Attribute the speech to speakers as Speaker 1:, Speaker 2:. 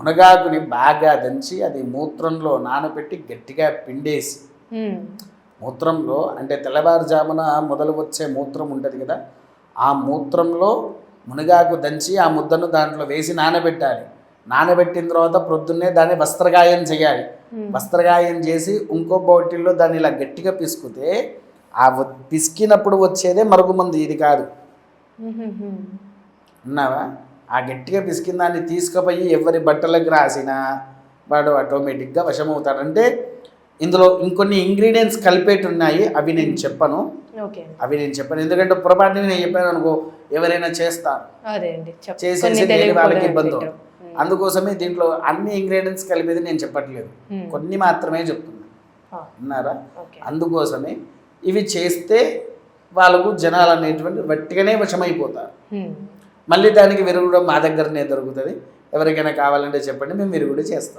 Speaker 1: మునగాకుని బాగా దంచి అది మూత్రంలో నానబెట్టి గట్టిగా పిండేసి, మూత్రంలో అంటే తెల్లవారుజామున మొదలు వచ్చే మూత్రం ఉంటుంది కదా, ఆ మూత్రంలో మునగాకు దంచి ఆ ముద్దను దాంట్లో వేసి నానబెట్టాలి. నానబెట్టిన తర్వాత ప్రొద్దున్నే దాన్ని వస్త్రగాయం చేయాలి. వస్త్రగాయం చేసి ఇంకో బాటిల్లో దాన్ని ఇలా గట్టిగా పిసుకుతే ఆ పిసికినప్పుడు వచ్చేదే మరుగుమందు, ఇది కాదు. ఉన్నావా? ఆ గట్టిగా పిసికిన దాన్ని తీసుకుపోయి ఎవరి బట్టలకు రాసినా వాడు ఆటోమేటిక్గా వశమవుతాడు. అంటే ఇందులో ఇంకొన్ని ఇంగ్రీడియంట్స్ కలిపేటి ఉన్నాయి, అవి నేను చెప్పను. ఎందుకంటే పొరపాటుని నేను చెప్పాను అనుకో, ఎవరైనా చేస్తారు, చేసేసి వాళ్ళకి ఇబ్బంది అవుతుంది. అందుకోసమే దీంట్లో అన్ని ఇంగ్రీడియంట్స్ కలిపేది నేను చెప్పట్లేదు, కొన్ని మాత్రమే చెప్తున్నాను. విన్నారా? అందుకోసమే ఇవి చేస్తే వాళ్ళకు జనాలు అనేటువంటి వట్టిగానే వశమైపోతారు. మళ్ళీ దానికి విరుగుడు మా దగ్గరనే దొరుకుతుంది. ఎవరికైనా కావాలంటే చెప్పండి, మేము విరుగుడు చేస్తాం.